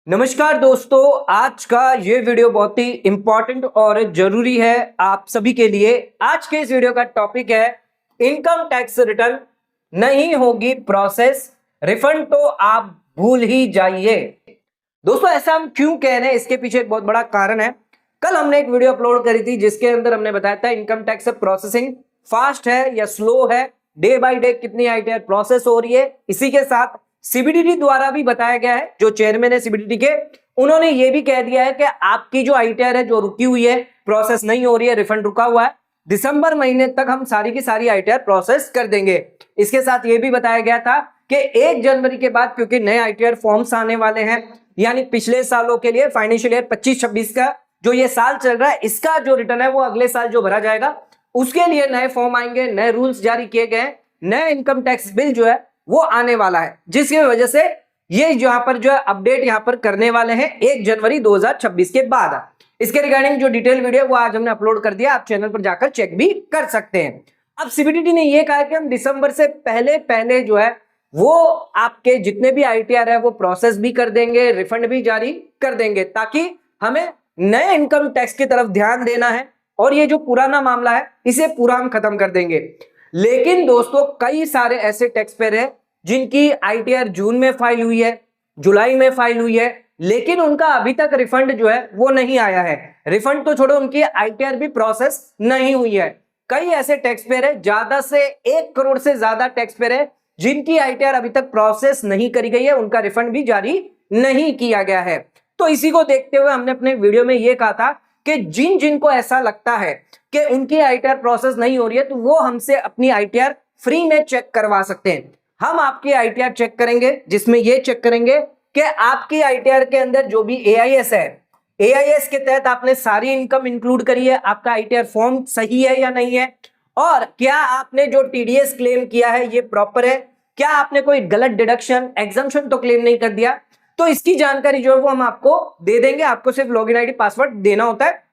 नमस्कार दोस्तों, आज का ये वीडियो बहुत ही इंपॉर्टेंट और जरूरी है आप सभी के लिए। आज के इस वीडियो का टॉपिक है इनकम टैक्स रिटर्न नहीं होगी प्रोसेस, रिफंड तो आप भूल ही जाइए। दोस्तों ऐसा हम क्यों कह रहे हैं, इसके पीछे एक बहुत बड़ा कारण है। कल हमने एक वीडियो अपलोड करी थी जिसके अंदर हमने बताया था इनकम टैक्स प्रोसेसिंग फास्ट है या स्लो है, डे बाय डे कितनी आईटीआर प्रोसेस हो रही है। इसी के साथ सीबीडीटी द्वारा भी बताया गया है, जो चेयरमैन है सीबीडीटी के, उन्होंने ये भी कह दिया है कि आपकी जो आईटीआर है जो रुकी हुई है, प्रोसेस नहीं हो रही है, रिफंड रुका हुआ है, दिसंबर महीने तक हम सारी की सारी आईटीआर प्रोसेस कर देंगे। इसके साथ ये भी बताया गया था कि 1 जनवरी के बाद क्योंकि नए आईटीआर फॉर्म्स आने वाले हैं, यानी पिछले सालों के लिए फाइनेंशियल ईयर 25-26 का जो ये साल चल रहा है, इसका जो रिटर्न है वो अगले साल जो भरा जाएगा उसके लिए नए फॉर्म आएंगे, नए रूल्स जारी किए गए, नए इनकम टैक्स बिल जो है वो आने वाला है, जिसकी वजह से ये यहां पर जो है अपडेट यहां पर करने वाले हैं 1 जनवरी 2026 के बाद। इसके रिगार्डिंग जो डिटेल वीडियो वो आज हमने अपलोड कर दिया, आप चैनल पर जाकर चेक भी कर सकते हैं। अब सीबीडीटी ने ये कहा कि हम दिसंबर से पहले पहले जो है वो आपके जितने भी आईटीआर है वो प्रोसेस भी कर देंगे, रिफंड भी जारी कर देंगे, ताकि हमें नए इनकम टैक्स की तरफ ध्यान देना है और ये जो पुराना मामला है इसे पूरा हम खत्म कर देंगे। लेकिन दोस्तों कई सारे ऐसे टैक्स पेयर है जिनकी आईटीआर जून में फाइल हुई है, जुलाई में फाइल हुई है, लेकिन उनका अभी तक रिफंड जो है वो नहीं आया है। रिफंड तो छोड़ो, उनकी आईटीआर भी प्रोसेस नहीं हुई है। कई ऐसे टैक्स पेयर है, ज्यादा से 1 करोड़ से ज्यादा टैक्स पेयर है जिनकी आईटीआर अभी तक प्रोसेस नहीं करी गई है, उनका रिफंड भी जारी नहीं किया गया है। तो इसी को देखते हुए हमने अपने वीडियो में यह कहा था कि जिनको ऐसा लगता है कि उनकी आईटीआर प्रोसेस नहीं हो रही है तो वो हमसे अपनी आईटीआर फ्री में चेक करवा सकते हैं। हम आपकी आईटीआर चेक करेंगे, जिसमें ये चेक करेंगे कि आपकी आईटीआर के अंदर जो भी एआईएस है, एआईएस के तहत आपने सारी इनकम इंक्लूड करी है, आपका आईटीआर फॉर्म सही है या नहीं है, और क्या आपने जो टीडीएस क्लेम किया है ये प्रॉपर है, क्या आपने कोई गलत डिडक्शन एग्जम्पशन तो क्लेम नहीं कर दिया। तो इसकी जानकारी जो है वो हम आपको दे देंगे। आपको सिर्फ लॉगिन आईडी पासवर्ड देना होता है,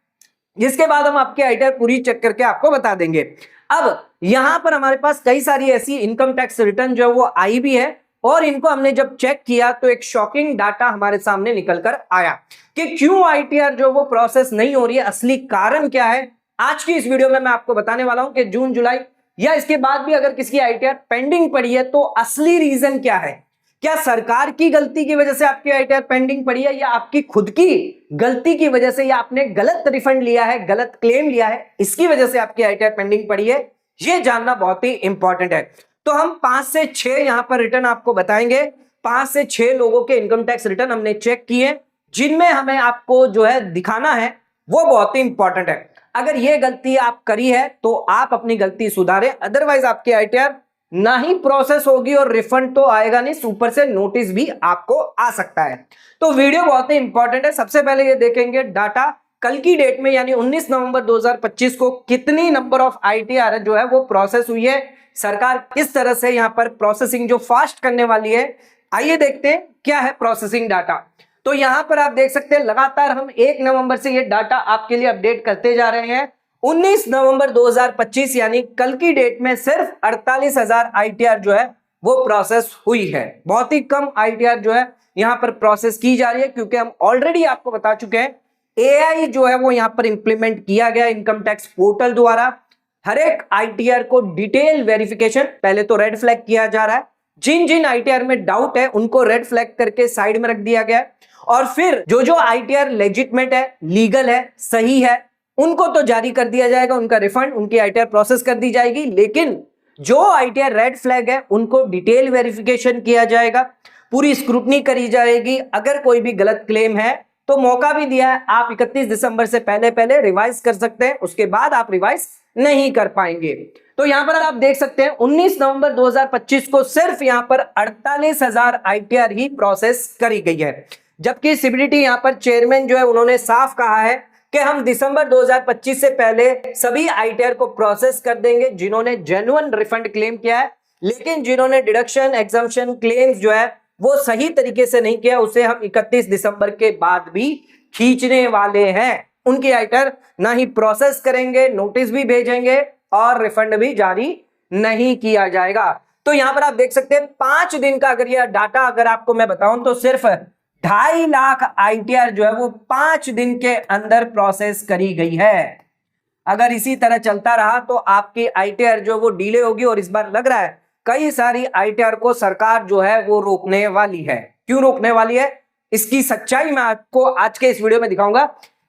जिसके बाद हम आपकी आईटीआर पूरी चेक करके आपको बता देंगे। अब यहां पर हमारे पास कई सारी ऐसी इनकम टैक्स रिटर्न जो है वो आई भी है, और इनको हमने जब चेक किया तो एक शॉकिंग डाटा हमारे सामने निकल कर आया कि क्यों आईटीआर जो वो प्रोसेस नहीं हो रही है, असली कारण क्या है। आज की इस वीडियो में मैं आपको बताने वाला हूं कि जून जुलाई या इसके बाद भी अगर किसी की आईटीआर पेंडिंग पड़ी है तो असली रीजन क्या है। क्या सरकार की गलती की वजह से आपकी आईटीआर पेंडिंग पड़ी है, या आपकी खुद की गलती की वजह से, या आपने गलत रिफंड लिया है, गलत क्लेम लिया है, इसकी वजह से आपकी आईटीआर पेंडिंग पड़ी है। ये जानना बहुत ही इंपॉर्टेंट है। तो हम 5 से 6 यहां पर रिटर्न आपको बताएंगे। 5 से 6 लोगों के इनकम टैक्स रिटर्न हमने चेक किए, जिनमें हमें आपको जो है दिखाना है वो बहुत ही इंपॉर्टेंट है। अगर ये गलती आप करी है तो आप अपनी गलती सुधारें, अदरवाइज आपकी आईटीआर ना ही प्रोसेस होगी और रिफंड तो आएगा नहीं, ऊपर से नोटिस भी आपको आ सकता है। तो वीडियो बहुत ही इंपॉर्टेंट है। सबसे पहले ये देखेंगे डाटा कल की डेट में, यानी 19 नवंबर 2025 को कितनी नंबर ऑफ आईटीआर जो है वो प्रोसेस हुई है, सरकार किस तरह से यहां पर प्रोसेसिंग जो फास्ट करने वाली है। आइए देखते हैं क्या है प्रोसेसिंग डाटा। तो यहां पर आप देख सकते हैं लगातार हम 1 नवंबर से ये डाटा आपके लिए अपडेट करते जा रहे हैं। 19 नवंबर 2025 यानी कल की डेट में सिर्फ 48,000 आईटीआर जो है वो प्रोसेस हुई है। बहुत ही कम आईटीआर जो है यहां पर प्रोसेस की जा रही है, क्योंकि हम ऑलरेडी आपको बता चुके हैं एआई जो है वो यहां पर इंप्लीमेंट किया गया इनकम टैक्स पोर्टल द्वारा। हर एक आईटीआर को डिटेल वेरिफिकेशन पहले तो रेड फ्लैग किया जा रहा है, जिन जिन आईटीआर में डाउट है उनको रेड फ्लैग करके साइड में रख दिया गया है, और फिर जो जो आईटीआर लेजिटमेट है, लीगल है, सही है, उनको तो जारी कर दिया जाएगा, उनका रिफंड, उनकी आईटीआर प्रोसेस कर दी जाएगी। लेकिन जो आईटीआर रेड फ्लैग है उनको डिटेल वेरिफिकेशन किया जाएगा, पूरी स्क्रूटनी करी जाएगी। अगर कोई भी गलत क्लेम है तो मौका भी दिया है, आप 31 दिसंबर से पहले पहले रिवाइज कर सकते हैं, उसके बाद आप रिवाइज नहीं कर पाएंगे। तो यहां पर आप देख सकते हैं 19 नवंबर 2025 को सिर्फ यहां पर 48,000 आईटीआर ही प्रोसेस करी गई है, जबकि सीबीडीटी यहां पर चेयरमैन जो है उन्होंने साफ कहा है कि हम दिसंबर 2025 से पहले सभी आईटीआर को प्रोसेस कर देंगे जिन्होंने जेन्युइन रिफंड क्लेम किया है, लेकिन जिन्होंने डिडक्शन एग्जम्पशन क्लेम्स जो है वो सही तरीके से नहीं किया, उसे हम 31 दिसंबर के बाद भी खींचने वाले हैं। उनकी आईटीआर ना ही प्रोसेस करेंगे, नोटिस भी भेजेंगे और रिफंड भी जारी नहीं किया जाएगा। तो यहां पर आप देख सकते हैं 5 दिन का अगर यह डाटा अगर आपको मैं बताऊं तो सिर्फ 2.5 लाख आईटीआर जो है वो 5 दिन के अंदर प्रोसेस करी गई है। अगर इसी तरह चलता रहा तो आपकी आईटीआर जो वो डिले होगी, और इस बार लग रहा है कई सारी आईटीआर को सरकार जो है वो रोकने वाली है। क्यों रोकने वाली है, इसकी सच्चाई मैं आपको आज के इस वीडियो में दिखाऊंगा।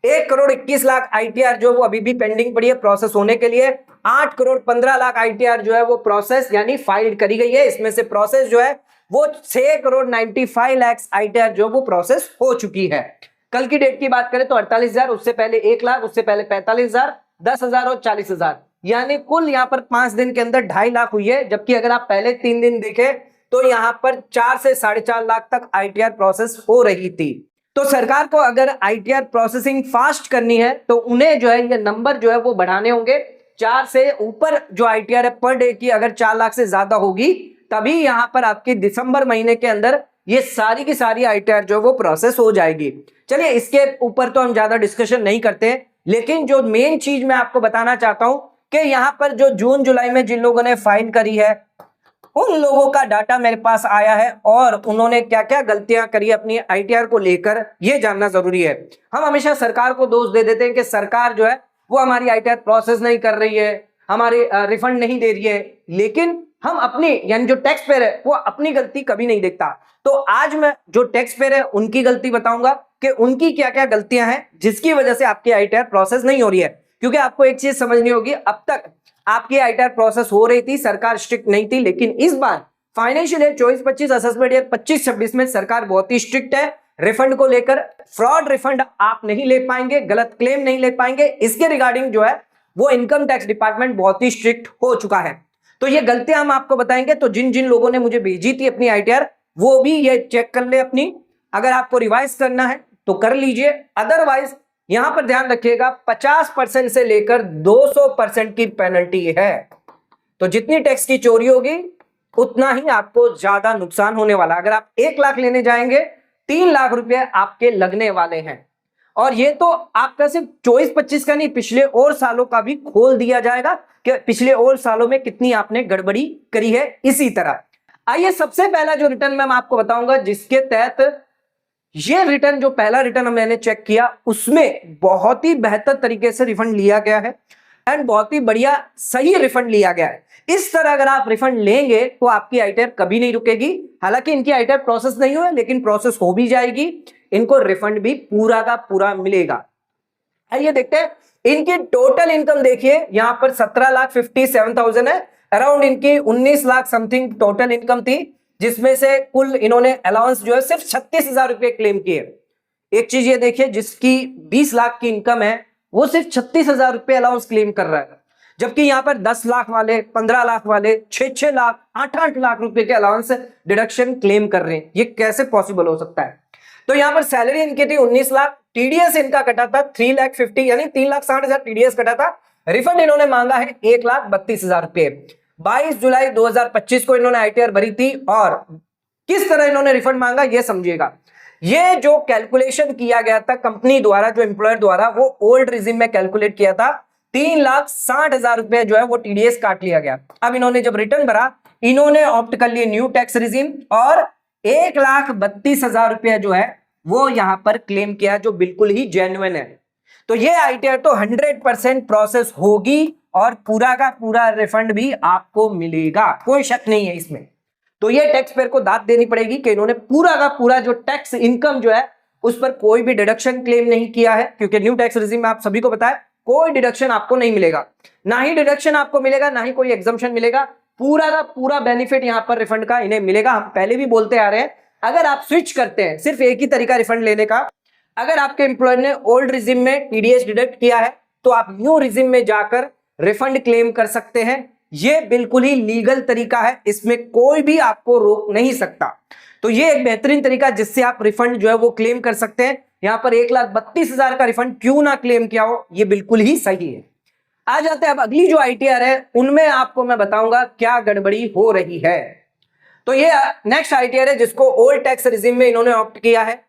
1,21,00,000 आईटीआर जो वो अभी भी पेंडिंग पड़ी है प्रोसेस होने के लिए। 8,15,00,000 आईटीआर जो है वो प्रोसेस यानी फाइल करी गई है। इसमें से प्रोसेस जो है वो 6,95,00,000 आईटीआर जो वो प्रोसेस हो चुकी है। कल की डेट की बात करें तो 48,000, उससे पहले 1,00,000, उससे पहले 45,000, 10,000 और 40,000, यानी कुल यहां पर 5 दिन के अंदर 2.5 लाख हुई है। जबकि अगर आप पहले 3 दिन देखें तो यहां पर 4 से 4.5 लाख तक आईटीआर प्रोसेस हो रही थी। तो सरकार को अगर आईटीआर प्रोसेसिंग फास्ट करनी है तो उन्हें जो है ये नंबर जो है वो बढ़ाने होंगे। 4 से ऊपर जो आईटीआर है पर डे की अगर 4 लाख से ज्यादा होगी तभी यहां पर आपकी दिसंबर महीने के अंदर ये सारी की सारी आईटीआर जो वो प्रोसेस हो जाएगी। चलिए इसके ऊपर तो हम ज्यादा डिस्कशन नहीं करते, लेकिन जो मेन चीज मैं आपको बताना चाहता हूं कि यहां पर जो जून जुलाई में जिन लोगों ने फाइल करी है उन लोगों का डाटा मेरे पास आया है और उन्होंने क्या क्या गलतियां करी अपनी आईटीआर को लेकर, यह जानना जरूरी है। हम हमेशा सरकार को दोष दे देते हैं कि सरकार जो है वो हमारी आईटीआर प्रोसेस नहीं कर रही है, हमारी रिफंड नहीं दे रही है, लेकिन हम अपनी यानी जो टैक्स पेयर है वो अपनी गलती कभी नहीं देखता। तो आज मैं जो टैक्स पेयर है उनकी गलती बताऊंगा कि उनकी क्या क्या गलतियां हैं जिसकी वजह से आपकी आईटीआर प्रोसेस नहीं हो रही है। क्योंकि आपको एक चीज समझनी होगी, अब तक आपकी आईटीआर प्रोसेस हो रही थी, सरकार स्ट्रिक्ट नहीं थी, लेकिन इस बार फाइनेंशियल ईयर 24-25 असेसमेंट ईयर 25-26 में सरकार बहुत ही स्ट्रिक्ट है रिफंड को लेकर। फ्रॉड रिफंड आप नहीं ले पाएंगे, गलत क्लेम नहीं ले पाएंगे, इसके रिगार्डिंग जो है वो इनकम टैक्स डिपार्टमेंट बहुत ही स्ट्रिक्ट हो चुका है। तो ये गलतियां हम आपको बताएंगे। तो जिन जिन लोगों ने मुझे भेजी थी अपनी आईटीआर वो भी ये चेक कर ले अपनी, अगर आपको रिवाइज करना है तो कर लीजिए, अदरवाइज यहां पर ध्यान रखिएगा 50% से लेकर 200% की पेनल्टी है। तो जितनी टैक्स की चोरी होगी उतना ही आपको ज्यादा नुकसान होने वाला। अगर आप 1 लाख लेने जाएंगे 3 लाख रुपए आपके लगने वाले हैं। और ये तो आपका सिर्फ 24-25 का नहीं, पिछले और सालों का भी खोल दिया जाएगा कि पिछले और सालों में कितनी आपने गड़बड़ी करी है। इसी तरह आइए सबसे पहला जो रिटर्न मैं आपको बताऊंगा जिसके तहत ये रिटर्न, जो पहला रिटर्न मैंने चेक किया उसमें बहुत ही बेहतर तरीके से रिफंड लिया गया है एंड बहुत ही बढ़िया सही रिफंड लिया गया है। इस तरह अगर आप रिफंड लेंगे तो आपकी आईटीआर कभी नहीं रुकेगी। हालांकि इनकी आईटीआर प्रोसेस नहीं हुआ लेकिन प्रोसेस हो भी जाएगी, इनको रिफंड भी पूरा का पूरा मिलेगा। आइए देखते हैं इनकी टोटल इनकम। देखिए यहां पर 17,57,000 है, अराउंड इनकी 19 लाख समथिंग टोटल इनकम थी, जिसमें से कुल इन्होंने अलाउंस जो है सिर्फ 36,000 रुपए क्लेम किए। एक चीज ये देखिए, जिसकी 20 लाख की इनकम है वो सिर्फ 36,000 रुपए अलाउंस क्लेम कर रहा है, जबकि यहां पर 10 लाख वाले, 15 लाख वाले 6-6 लाख, 8-8 लाख रुपए के अलाउंस डिडक्शन क्लेम कर रहे हैं। ये कैसे पॉसिबल हो सकता है? तो यहां पर सैलरी इनकी थी 19 लाख, टीडीएस इनका कटा था 3,50,000 यानी 3,60,000 टीडीएस कटा था। रिफंड इन्होंने मांगा है 1,32,000 रुपए। 22 जुलाई 2025 को इन्होंने आईटीआर भरी थी और किस तरह इन्होंने रिफंड मांगा ये समझिएगा। ये जो कैलकुलेशन किया गया था कंपनी द्वारा, जो एम्प्लॉयर द्वारा, वो ओल्ड रिजिम में कैलकुलेट किया था। 3,60,000 रुपए जो है वो टीडीएस काट लिया गया। अब इन्होंने जब रिटर्न भरा इन्होंने ऑप्ट कर लिए न्यू टैक्स रिजिम और 1,32,000 रुपया जो है वो यहां पर क्लेम किया, जो बिल्कुल ही जेन्युइन है। तो ये आईटीआर तो 100% प्रोसेस होगी और पूरा का पूरा रिफंड भी आपको मिलेगा, कोई शक नहीं है इसमें। तो ये टैक्स पेयर को दाद देनी पड़ेगी कि इन्होंने पूरा का पूरा जो टैक्स इनकम जो है उस पर कोई भी डिडक्शन क्लेम नहीं किया है, क्योंकि न्यू टैक्स रिजिम में आप सभी को पता है कोई डिडक्शन आपको नहीं मिलेगा, ना ही डिडक्शन आपको मिलेगा, ना ही कोई एग्जम्पशन मिलेगा। पूरा का पूरा बेनिफिट यहां पर रिफंड का इन्हें मिलेगा। हम पहले भी बोलते आ रहे हैं, अगर आप स्विच करते हैं, सिर्फ एक ही तरीका रिफंड लेने का, अगर आपके एम्प्लॉयर ने ओल्ड रिजिम में टीडीएस डिडक्ट किया है तो आप न्यू रिजिम में जाकर रिफंड क्लेम कर सकते हैं। यह बिल्कुल ही लीगल तरीका है, इसमें कोई भी आपको रोक नहीं सकता। तो यह एक बेहतरीन तरीका जिससे आप रिफंड जो है वो क्लेम कर सकते हैं। यहां पर 1,32,000 का रिफंड क्यों ना क्लेम किया हो, यह बिल्कुल ही सही है। आ जाते हैं अब अगली जो आईटीआर है उनमें आपको मैं बताऊंगा क्या गड़बड़ी हो रही है। तो ये नेक्स्ट आईटीआर है जिसको ओल्ड टैक्स रिजिम में इन्होंने ऑप्ट किया है।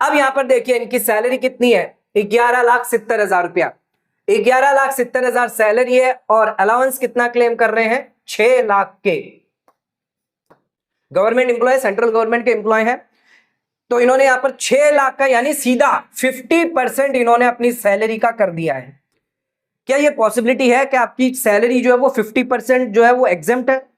अब यहां पर देखिए इनकी सैलरी कितनी है, 11,70,000 रुपया। 11,70,000 सैलरी है और अलाउंस कितना क्लेम कर रहे हैं, 6 लाख के। गवर्नमेंट एम्प्लॉय, सेंट्रल गवर्नमेंट के एम्प्लॉय है। तो इन्होंने यहां पर 6 लाख का यानी सीधा 50% इन्होंने अपनी सैलरी का कर दिया है। क्या ये पॉसिबिलिटी है कि आपकी सैलरी जो है वो 50% जो है वो एग्जेम्प्ट है?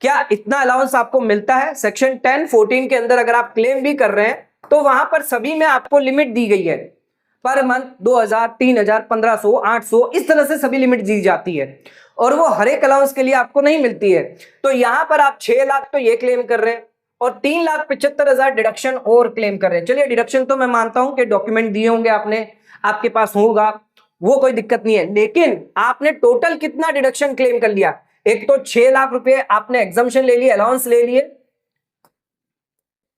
क्या इतना अलाउंस आपको मिलता है? सेक्शन 10(14) के अंदर अगर आप क्लेम भी कर रहे हैं तो वहां पर सभी में आपको लिमिट दी गई है, पर मंथ 2000, 3000, 1500, 800 इस तरह से सभी लिमिट दी जाती है, और वो हर एक अलाउंस के लिए आपको नहीं मिलती है। तो यहां पर आप 6 लाख तो ये क्लेम कर रहे हैं और 3,75,000 डिडक्शन और क्लेम कर रहे हैं। चलिए डिडक्शन तो मैं मानता हूं कि डॉक्यूमेंट दिए होंगे आपने, आपके पास होगा, वो कोई दिक्कत नहीं है, लेकिन आपने टोटल कितना डिडक्शन क्लेम कर लिया? एक तो 6 लाख रुपए आपने एग्जम्पशन ले लिए, अलाउंस ले लिए,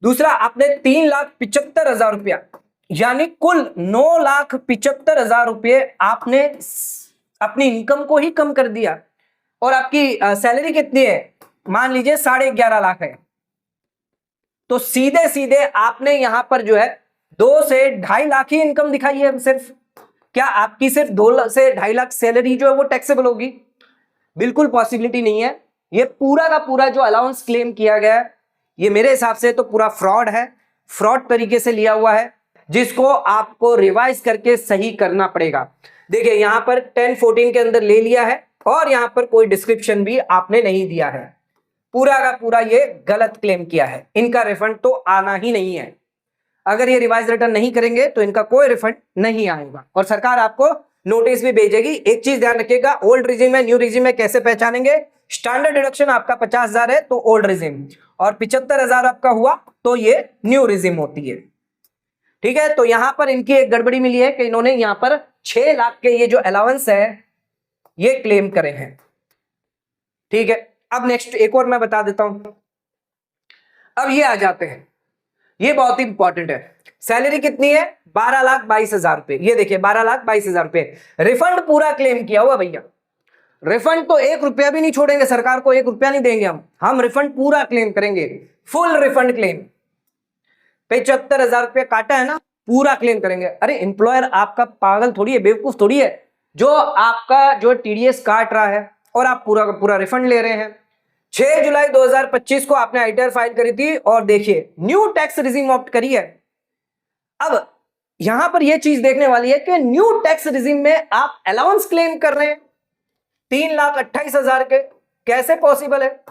दूसरा आपने 3,75,000 रुपया यानी कुल 9,75,000 रुपये आपने अपनी इनकम को ही कम कर दिया। और आपकी सैलरी कितनी है? मान लीजिए 11.5 लाख है, तो सीधे सीधे आपने यहां पर जो है 2 से 2.5 लाख ही इनकम दिखाई है सिर्फ। क्या आपकी सिर्फ 2 से 2.5 लाख सैलरी जो है वो टैक्सेबल होगी? बिल्कुल पॉसिबिलिटी नहीं है। ये पूरा का पूरा जो अलाउंस क्लेम किया गया है ये मेरे हिसाब से तो पूरा फ्रॉड है, फ्रॉड तरीके से लिया हुआ है, जिसको आपको रिवाइज करके सही करना पड़ेगा। देखिए यहां पर 10(14) के अंदर ले लिया है और यहां पर कोई डिस्क्रिप्शन भी आपने नहीं दिया है, पूरा का पूरा ये गलत क्लेम किया है। इनका रिफंड तो आना ही नहीं है। अगर ये रिवाइज रिटर्न नहीं करेंगे तो इनका कोई रिफंड नहीं आएगा और सरकार आपको नोटिस भी भेजेगी। एक चीज ध्यान रखिएगा, ओल्ड रिजिम में न्यू रिजिम में कैसे पहचानेंगे? स्टैंडर्ड डिडक्शन आपका 50,000 है तो ओल्ड रिजिम, और 75,000 आपका हुआ तो ये न्यू रिजिम होती है। ठीक है, तो यहां पर इनकी एक गड़बड़ी मिली है कि इन्होंने यहां पर 6 लाख के ये जो अलाउंस है ये क्लेम करे हैं। ठीक है, अब नेक्स्ट एक और मैं बता देता हूं। अब ये आ जाते हैं, ये बहुत ही इंपॉर्टेंट है। सैलरी कितनी है? 12,22,000 रुपए। ये देखिए 12,22,000 रुपए रिफंड पूरा क्लेम किया हुआ भैया। रिफंड तो 1 रुपया भी नहीं छोड़ेंगे, सरकार को 1 रुपया नहीं देंगे हम रिफंड पूरा क्लेम करेंगे, फुल रिफंड क्लेम। 75,000 रुपया काटा है ना, पूरा क्लेम करेंगे। अरे एम्प्लॉयर आपका पागल थोड़ी है, बेवकूफ थोड़ी है, जो आपका जो टीडीएस काट रहा है और आप पूरा का पूरा रिफंड ले रहे हैं। 6 जुलाई 2025 को आपने आईटीआर फाइल करी थी और देखिए न्यू टैक्स रिजीम ऑप्ट करी है। अब यहां पर यह चीज देखने वाली है कि न्यू टैक्स रिजीम में आप अलाउंस क्लेम कर रहे हैं 3,28,000 के, कैसे पॉसिबल है?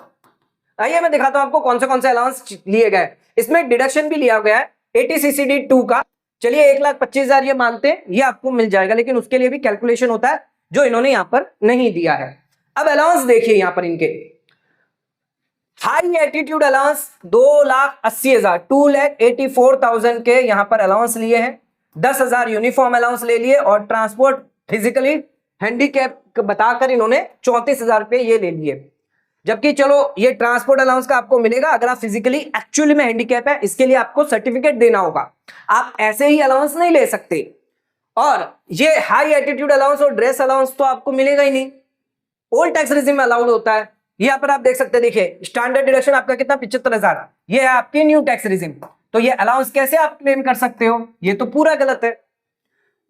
आइए मैं दिखाता हूं आपको कौन से अलाउंस लिए गए। इसमें डिडक्शन भी लिया गया है ATCCD 2 का। चलिए 1,25,000 ये मानते हैं, ये आपको मिल जाएगा, लेकिन उसके लिए भी कैलकुलेशन होता है जो इन्होंने यहां पर नहीं दिया है। अब अलाउंस देखिए यहां पर इनके हाई एटीट्यूड अलाउंस 2,80,000, 2,84,000 के यहां पर अलाउंस लिए हैं। 10,000 यूनिफॉर्म अलाउंस ले लिए और ट्रांसपोर्ट फिजिकली हैंडीकैप बताकर इन्होंने 34,000 रुपए ये ले लिए। जबकि चलो ये ट्रांसपोर्ट अलाउंस का आपको मिलेगा अगर आप फिजिकली एक्चुअली में हैंडीकैप है, इसके लिए आपको सर्टिफिकेट देना होगा, आप ऐसे ही अलाउंस नहीं ले सकते। और ये हाई एटीट्यूड अलाउंस और ड्रेस अलाउंस तो आपको मिलेगा ही नहीं, ओल्ड टैक्स रिजिम में अलाउड होता है। यहां पर आप देख सकते हैं, देखिए स्टैंडर्ड डिडक्शन आपका कितना 75,000, ये है आपकी न्यू टैक्स रिजिम। तो ये अलाउंस कैसे आप क्लेम कर सकते हो? ये तो पूरा गलत है।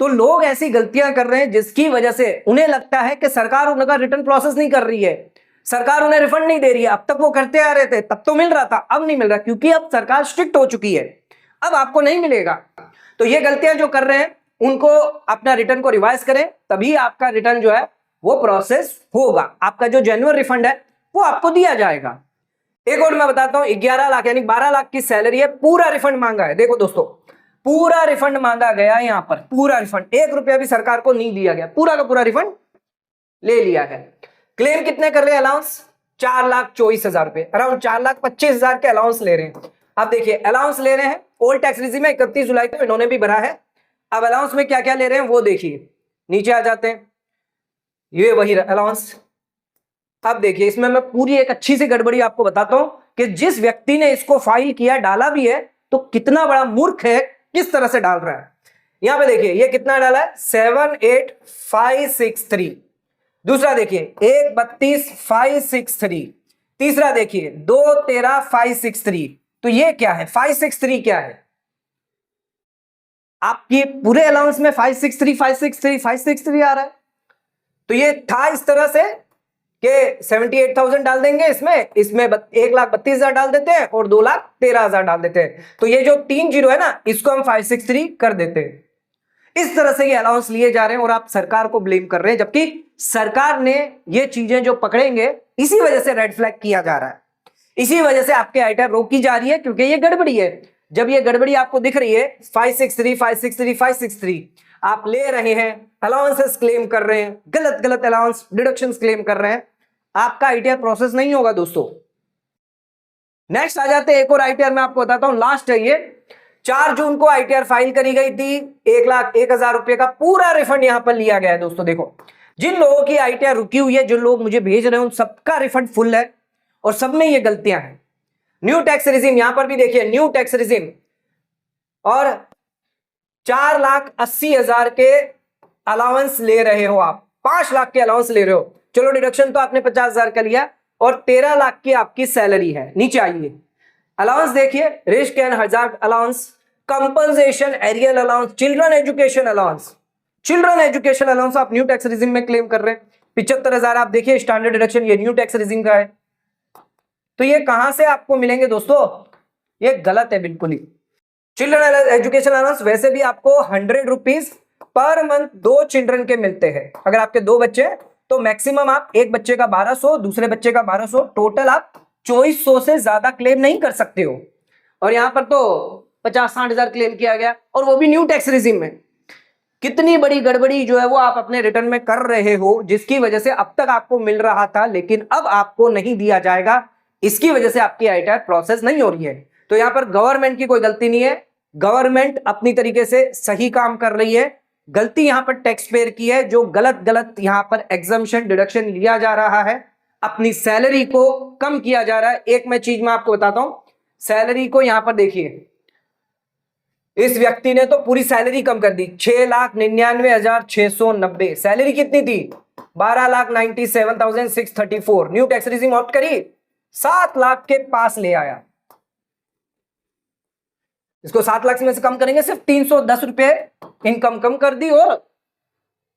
तो लोग ऐसी गलतियां कर रहे हैं जिसकी वजह से उन्हें लगता है कि सरकार उनका रिटर्न प्रोसेस नहीं कर रही है, सरकार उन्हें रिफंड नहीं दे रही है। अब तक वो करते आ रहे थे, तब तो मिल रहा था, अब नहीं मिल रहा, क्योंकि अब सरकार स्ट्रिक्ट हो चुकी है, अब आपको नहीं मिलेगा। तो ये गलतियां जो कर रहे हैं उनको अपना रिटर्न को रिवाइज करें, तभी आपका रिटर्न जो है वो प्रोसेस होगा, आपका जो जेन्युइन रिफंड है वो आपको दिया जाएगा। एक और मैं बताता हूं, 11 लाख यानी 12 लाख की सैलरी है, पूरा रिफंड मांगा है। देखो दोस्तों, पूरा रिफंड मांगा गया यहां पर, पूरा रिफंड, 1 रुपया भी सरकार को नहीं दिया गया, पूरा का पूरा रिफंड ले लिया है। क्लेम कितने कर रहे हैं अलाउंस? 4,24,000 रुपए, अराउंड 4,25,000 के अलाउंस ले रहे हैं। अब देखिए अलाउंस ले रहे हैं, ओल्ड टैक्स रिजिम में 31 जुलाई को इन्होंने भी भरा है। अब अलाउंस में क्या क्या ले रहे हैं वो देखिए, नीचे आ जाते हैं, ये वही अलाउंस। अब देखिए इसमें मैं पूरी एक अच्छी सी गड़बड़ी आपको बताता हूं कि जिस व्यक्ति ने इसको फाइल किया, डाला भी है, तो कितना बड़ा मूर्ख है, किस तरह से डाल रहा है। यहां पे देखिए ये कितना डाला है, 7,8,563। दूसरा देखिए 1,32,563। तीसरा देखिए 2,13,563। तो ये क्या है, 563 क्या है? आपके पूरे अलाउंस में 563 563 563 आ रहा है। तो ये था इस तरह से कि 78,000 डाल देंगे, इसमें 1,32,000 डाल देते हैं और 2,13,000 डाल देते हैं। तो ये जो 3 जीरो है ना, इसको हम 563 कर देते हैं। इस तरह से ये अलाउंस लिए जा रहे हैं और आप सरकार को ब्लेम कर रहे हैं, जबकि सरकार ने ये चीजें जो पकड़ेंगे, इसी वजह से रेड फ्लैग किया जा रहा है, इसी वजह से आपके आईटीआर रोकी जा रही है, क्योंकि ये गड़बड़ी है। जब ये गड़बड़ी आपको दिख रही है 563 563 563, आप ले रहे हैं, अलाउंसेस क्लेम कर रहे हैं, गलत गलत अलाउंस डिडक्शंस क्लेम कर रहे हैं, आपका आईटीआर प्रोसेस नहीं होगा दोस्तों। नेक्स्ट आ जाते हैं एक और आईटीआर, मैं आपको बताता हूं, लास्ट है ये। 4 जून को आईटीआर फाइल करी गई थी, 1,01,000 रुपए का पूरा रिफंड यहां पर लिया गया है दोस्तों। देखो, जिन लोगों की आईटीआर रुकी हुई है, जो लोग मुझे भेज रहे हैं, उन सबका रिफंड फुल है और सब में ये गलतियां हैं। न्यू टैक्स रिजीम यहां पर भी देखिए, न्यू टैक्स रिजीम, और 4,80,000 के अलाउंस ले रहे हो आप, 5 लाख के अलाउंस ले रहे हो। चलो डिडक्शन तो आपने 50,000 का लिया और 13 लाख की आपकी सैलरी है। नीचे आइए, अलाउंस देखिए, risk and hazard allowance, compensation, aerial allowance, children education allowance. Children education allowance आप न्यू टैक्स रिजीम में क्लेम कर रहे हैं, 75,000 आप देखिए स्टैंडर्ड डिडक्शन, ये न्यू टैक्स रिजीम का है। तो ये कहां से आपको मिलेंगे दोस्तों? ये गलत है बिल्कुल ही। चिल्ड्रन एजुकेशन अलाउंस वैसे भी आपको 100 रुपीज पर मंथ 2 चिल्ड्रन के मिलते हैं। अगर आपके 2 बच्चे तो मैक्सिमम आप एक बच्चे का 1200, दूसरे बच्चे का 1200, टोटल आप 2400 से ज्यादा क्लेम नहीं कर सकते हो। और यहां पर तो 50-60,000 क्लेम किया गया, और वो भी न्यू टैक्स रिजीम में। कितनी बड़ी गड़बड़ी जो है वो आप अपने रिटर्न में कर रहे हो, जिसकी वजह से अब तक आपको मिल रहा था लेकिन अब आपको नहीं दिया जाएगा, इसकी वजह से आपकी आईटीआर प्रोसेस नहीं हो रही है। तो यहां पर गवर्नमेंट की कोई गलती नहीं है, गवर्नमेंट अपनी तरीके से सही काम कर रही है। गलती यहां पर टैक्स पेयर की है, जो गलत गलत यहां पर एग्जम्पशन डिडक्शन लिया जा रहा है, अपनी सैलरी को कम किया जा रहा है। एक मैं चीज मैं आपको बताता हूं, सैलरी को यहां पर देखिए, इस व्यक्ति ने तो पूरी सैलरी कम कर दी, 6,99,690। सैलरी कितनी थी? 12,97,634। न्यू टैक्स रिजीम ऑप्ट करी, 7 लाख के पास ले आया। इसको 7 लाख में से कम करेंगे, सिर्फ 310 रुपए इनकम कम कर दी और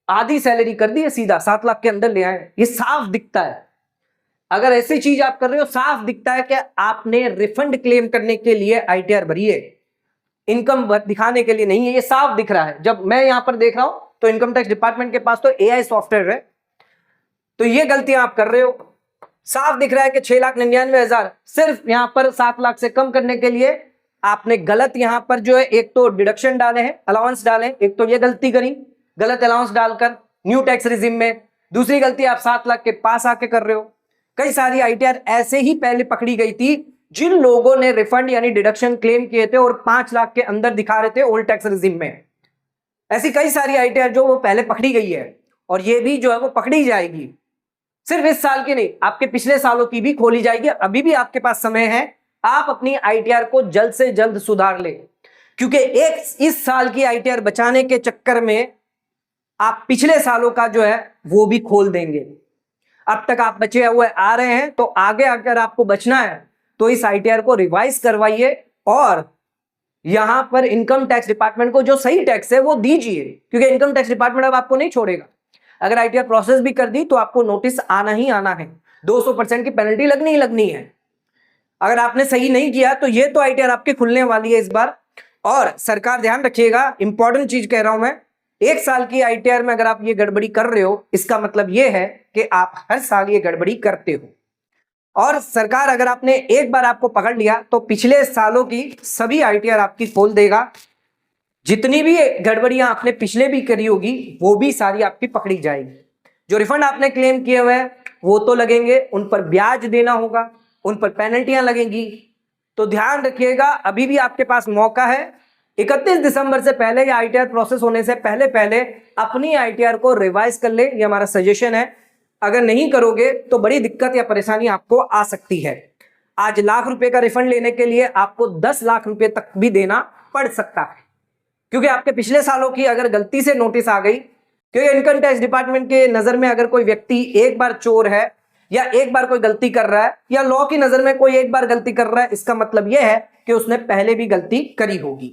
आधी सैलरी कर दी है, सीधा 7 लाख के अंदर ले आए। ये साफ दिखता है, अगर ऐसी चीज आप कर रहे हो, साफ दिखता है कि आपने रिफंड क्लेम करने के लिए आईटीआर भरी है, इनकम दिखाने के लिए नहीं है। ये साफ दिख रहा है। जब मैं यहां पर देख रहा हूं तो इनकम टैक्स डिपार्टमेंट के पास तो एआई सॉफ्टवेयर है, तो ये गलतियां आप कर रहे हो। साफ दिख रहा है कि 6,99,000 सिर्फ यहां पर 7 लाख से कम करने के लिए आपने गलत यहां पर जो है, एक तो डिडक्शन डाले हैं, अलाउंस डाले, एक तो ये गलती करी गलत अलाउंस डालकर न्यू टैक्स रिजीम में। दूसरी गलती आप 7 लाख के पास आके कर रहे हो। कई सारी आईटीआर ऐसे ही पहले पकड़ी गई थी, जिन लोगों ने रिफंड यानी डिडक्शन क्लेम किए थे और 5 लाख के अंदर दिखा रहे थे ओल्ड टैक्स रिजीम में। ऐसी कई सारी आईटीआर जो वो पहले पकड़ी गई है, और ये भी जो है वो पकड़ी जाएगी। सिर्फ इस साल की नहीं, आपके पिछले सालों की भी खोली जाएगी। अभी भी आपके पास समय है, आप अपनी आईटीआर को जल्द से जल्द सुधार ले, क्योंकि एक इस साल की आईटीआर बचाने के चक्कर में आप पिछले सालों का जो है वो भी खोल देंगे। अब तक आप बचे हुए आ रहे हैं, तो आगे अगर आपको बचना है तो इस आईटीआर को रिवाइज करवाइए और यहां पर इनकम टैक्स डिपार्टमेंट को जो सही टैक्स है वो दीजिए, क्योंकि इनकम टैक्स डिपार्टमेंट अब आपको नहीं छोड़ेगा। अगर आईटीआर प्रोसेस भी कर दी तो आपको नोटिस आना ही आना है, 200% की पेनल्टी लगनी ही लगनी है। अगर आपने सही नहीं किया तो ये तो आईटीआर आपके खुलने वाली है इस बार। और सरकार ध्यान रखिएगा, इंपॉर्टेंट चीज कह रहा हूं मैं, 1 साल की आईटीआर में अगर आप ये गड़बड़ी कर रहे हो, इसका मतलब ये है कि आप हर साल ये गड़बड़ी करते हो। और सरकार अगर आपने एक बार आपको पकड़ लिया तो पिछले सालों की सभी आईटीआर आपकी खोल देगा। जितनी भी गड़बड़ियां आपने पिछले भी करी होगी वो भी सारी आपकी पकड़ी जाएगी। जो रिफंड आपने क्लेम किए हुए हैं वो तो लगेंगे, उन पर ब्याज देना होगा, उन पर पेनल्टियां लगेंगी। तो ध्यान रखिएगा, अभी भी आपके पास मौका है। 31 दिसंबर से पहले या आईटीआर प्रोसेस होने से पहले पहले अपनी आईटीआर को रिवाइज कर ले, ये हमारा सजेशन है। अगर नहीं करोगे तो बड़ी दिक्कत या परेशानी आपको आ सकती है। आज लाख रुपए का रिफंड लेने के लिए आपको 10 लाख रुपए तक भी देना पड़ सकता है, क्योंकि आपके पिछले सालों की अगर गलती से नोटिस आ गई। क्योंकि इनकम टैक्स डिपार्टमेंट के नजर में अगर कोई व्यक्ति एक बार चोर है या एक बार कोई गलती कर रहा है, या लॉ की नजर में कोई एक बार गलती कर रहा है, इसका मतलब यह है कि उसने पहले भी गलती करी होगी।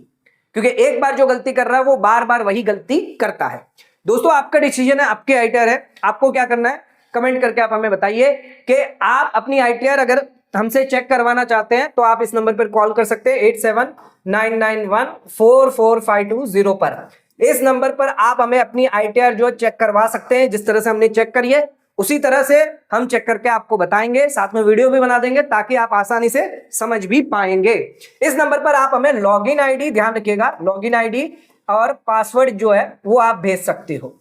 क्योंकि एक बार जो गलती कर रहा है वो बार बार वही गलती करता है। दोस्तों आपका डिसीजन है, आपके आईटीआर है, आपको क्या करना है, कमेंट करके आप हमें बताइए कि आप अपनी ITR अगर हमसे चेक करवाना चाहते हैं तो आप इस नंबर पर कॉल कर सकते हैं 8799144520 पर। इस नंबर पर आप हमें अपनी ITR जो चेक करवा सकते हैं। जिस तरह से हमने चेक करी है उसी तरह से हम चेक करके आपको बताएंगे, साथ में वीडियो भी बना देंगे ताकि आप आसानी से समझ भी पाएंगे। इस नंबर पर आप हमें लॉगिन आईडी, ध्यान रखिएगा, लॉगिन आईडी और पासवर्ड जो है वो आप भेज सकते हो।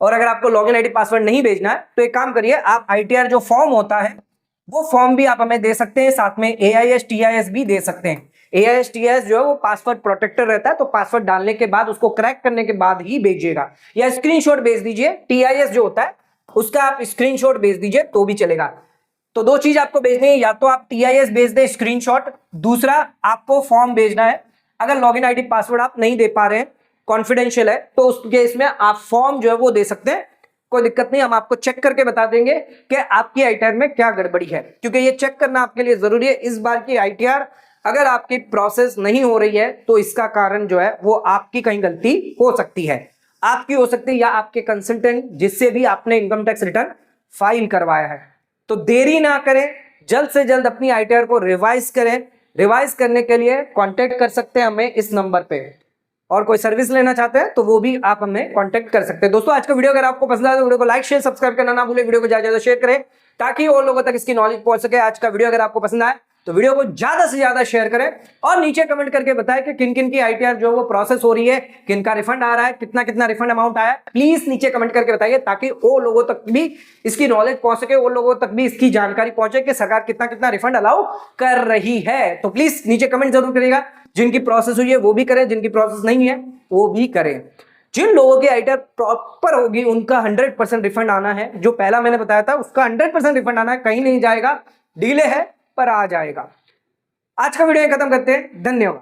और अगर आपको लॉगिन आईडी पासवर्ड नहीं भेजना है तो एक काम करिए, आप ITR जो फॉर्म होता है वो फॉर्म भी आप हमें दे सकते हैं, साथ में AIS TIS भी दे सकते हैं। AIS TIS जो है वो पासवर्ड प्रोटेक्टर रहता है, तो पासवर्ड डालने के बाद उसको क्रैक करने के बाद ही भेजिएगा, या स्क्रीनशॉट भेज दीजिए। TIS जो होता है उसका आप स्क्रीनशॉट भेज दीजिए तो भी चलेगा। तो दो चीज आपको भेजनी है, या तो आप TIS भेज दें स्क्रीनशॉट, दूसरा आपको फॉर्म भेजना है। अगर लॉगिन आईडी पासवर्ड आप नहीं दे पा रहे हैं, कॉन्फिडेंशियल है, तो उस केस में आप फॉर्म जो है वो दे सकते हैं, कोई दिक्कत नहीं। हम आपको चेक करके बता देंगे कि आपकी ITR में क्या गड़बड़ी है, क्योंकि ये चेक करना आपके लिए जरूरी है। इस बार की ITR अगर आपकी प्रोसेस नहीं हो रही है तो इसका कारण जो है वो आपकी कहीं गलती हो सकती है, आपकी हो सकती है या आपके कंसल्टेंट जिससे भी आपने इनकम टैक्स रिटर्न फाइल करवाया है। तो देरी ना करें, जल्द से जल्द अपनी ITR को रिवाइज करें। रिवाइज करने के लिए कांटेक्ट कर सकते हैं हमें इस नंबर पे, और कोई सर्विस लेना चाहते हैं तो वो भी आप हमें कांटेक्ट कर सकते हैं। दोस्तों आज का वीडियो अगर आपको पसंद आया तो वीडियो को लाइक शेयर सब्सक्राइब करना ना भूलें, वीडियो को ज्यादा शेयर करें ताकि और लोगों तक इसकी नॉलेज पहुंच सके। आज का वीडियो अगर आपको पसंद आए तो वीडियो को ज्यादा से ज्यादा शेयर करें और नीचे कमेंट करके बताएं कि किन किन की ITR जो वो प्रोसेस हो रही है, किन का रिफंड आ रहा है, कितना कितना रिफंड अमाउंट आया है। प्लीज नीचे कमेंट करके बताइए ताकि और लोगों तक भी इसकी नॉलेज पहुंच सके, और लोगों तक भी इसकी जानकारी पहुंचे कि सरकार कितना कितना रिफंड अलाउ कर रही है। तो प्लीज नीचे कमेंट जरूर करिएगा। जिनकी प्रोसेस हुई है वो भी करें, जिनकी प्रोसेस नहीं है वो भी करें। जिन लोगों की ITR प्रॉपर होगी उनका 100% रिफंड आना है। जो पहला मैंने बताया था उसका 100% रिफंड आना है, कहीं नहीं जाएगा, डिले है पर आ जाएगा। आज का वीडियो खत्म करते हैं, धन्यवाद।